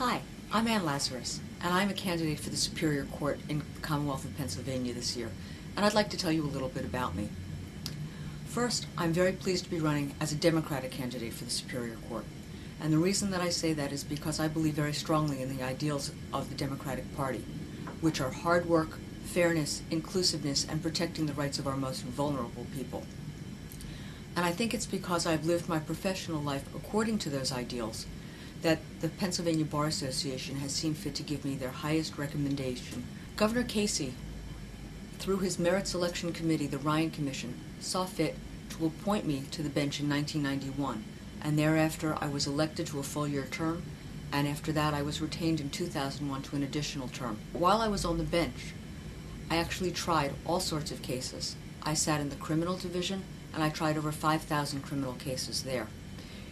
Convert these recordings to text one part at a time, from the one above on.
Hi, I'm AnneLazarus, and I'm a candidate for the Superior Court in the Commonwealth of Pennsylvania this year, and I'd like to tell you a little bit about me. First, I'm very pleased to be running as a Democratic candidate for the Superior Court, and the reason that I say that is because I believe very strongly in the ideals of the Democratic Party, which are hard work, fairness, inclusiveness, and protecting the rights of our most vulnerable people. And I think it's because I've lived my professional life according to those ideals that the Pennsylvania Bar Association has seen fit to give me their highest recommendation. Governor Casey, through his Merit Selection Committee, the Ryan Commission, saw fit to appoint me to the bench in 1991, and thereafter I was elected to a full-year term, and after that I was retained in 2001 to an additional term. While I was on the bench, I actually tried all sorts of cases. I sat in the criminal division, and I tried over 5,000 criminal cases there.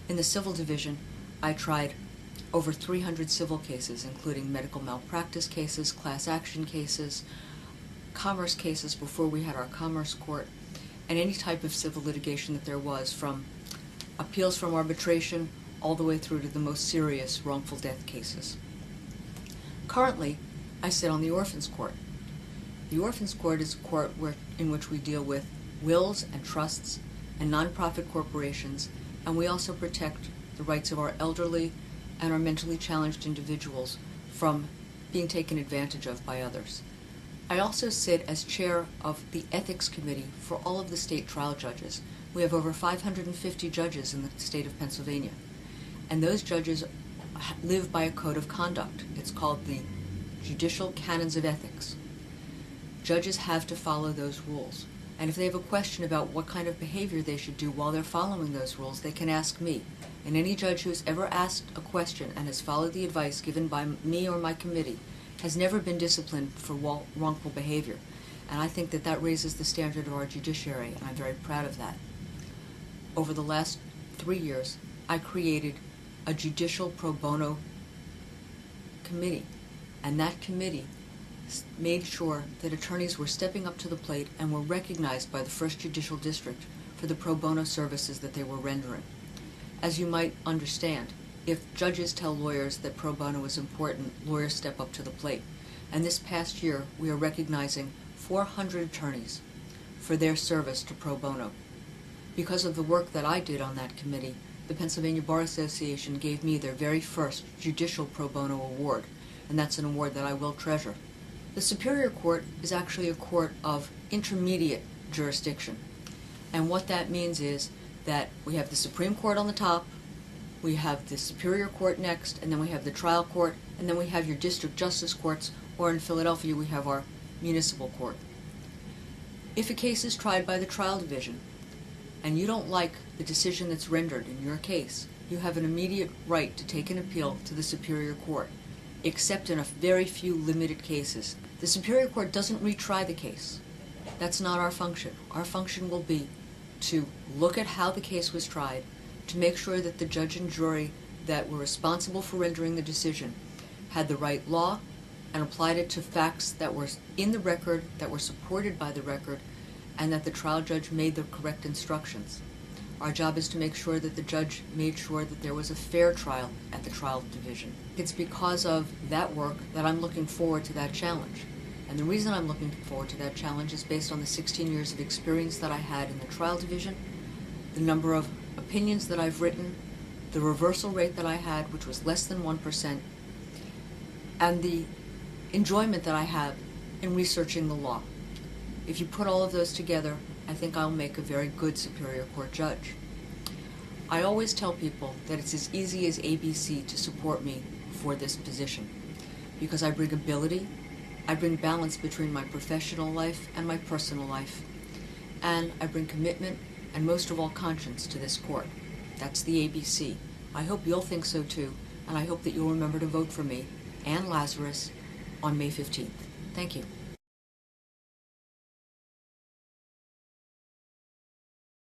In the civil division, I tried over 300 civil cases, including medical malpractice cases, class action cases, commerce cases before we had our commerce court, and any type of civil litigation that there was, from appeals from arbitration all the way through to the most serious wrongful death cases. Currently, I sit on the Orphans Court. The Orphans Court is a court in which we deal with wills and trusts and nonprofit corporations, and we also protect the rights of our elderly and our mentally challenged individuals from being taken advantage of by others. I also sit as chair of the Ethics Committee for all of the state trial judges. We have over 550 judges in the state of Pennsylvania, and those judges live by a code of conduct. It's called the Judicial Canons of Ethics. Judges have to follow those rules, and if they have a question about what kind of behavior they should do while they're following those rules, they can ask me. And any judge who has ever asked a question and has followed the advice given by me or my committee has never been disciplined for wrongful behavior. And I think that that raises the standard of our judiciary, and I'm very proud of that. Over the last 3 years, I created a judicial pro bono committee, and that committee made sure that attorneys were stepping up to the plate and were recognized by the First Judicial District for the pro bono services that they were rendering. As you might understand, if judges tell lawyers that pro bono is important, lawyers step up to the plate. And this past year, we are recognizing 400 attorneys for their service to pro bono. Because of the work that I did on that committee, the Pennsylvania Bar Association gave me their very first Judicial Pro Bono Award, and that's an award that I will treasure. The Superior Court is actually a court of intermediate jurisdiction, and what that means is that we have the Supreme Court on the top, we have the Superior Court next, and then we have the trial court, and then we have your district justice courts, or in Philadelphia we have our municipal court. If a case is tried by the trial division, and you don't like the decision that's rendered in your case, you have an immediate right to take an appeal to the Superior Court, except in a very few limited cases. The Superior Court doesn't retry the case. That's not our function. Our function will be to look at how the case was tried, to make sure that the judge and jury that were responsible for rendering the decision had the right law and applied it to facts that were in the record, that were supported by the record, and that the trial judge made the correct instructions. Our job is to make sure that the judge made sure that there was a fair trial at the trial division. It's because of that work that I'm looking forward to that challenge. And the reason I'm looking forward to that challenge is based on the 16 years of experience that I had in the trial division, the number of opinions that I've written, the reversal rate that I had, which was less than 1%, and the enjoyment that I have in researching the law. If you put all of those together, I think I'll make a very good Superior Court judge. I always tell people that it's as easy as ABC to support me for this position, because I bring ability, I bring balance between my professional life and my personal life, and I bring commitment and most of all conscience to this court. That's the ABC. I hope you'll think so too, and I hope that you'll remember to vote for me, AnneLazarus, on May 15th. Thank you.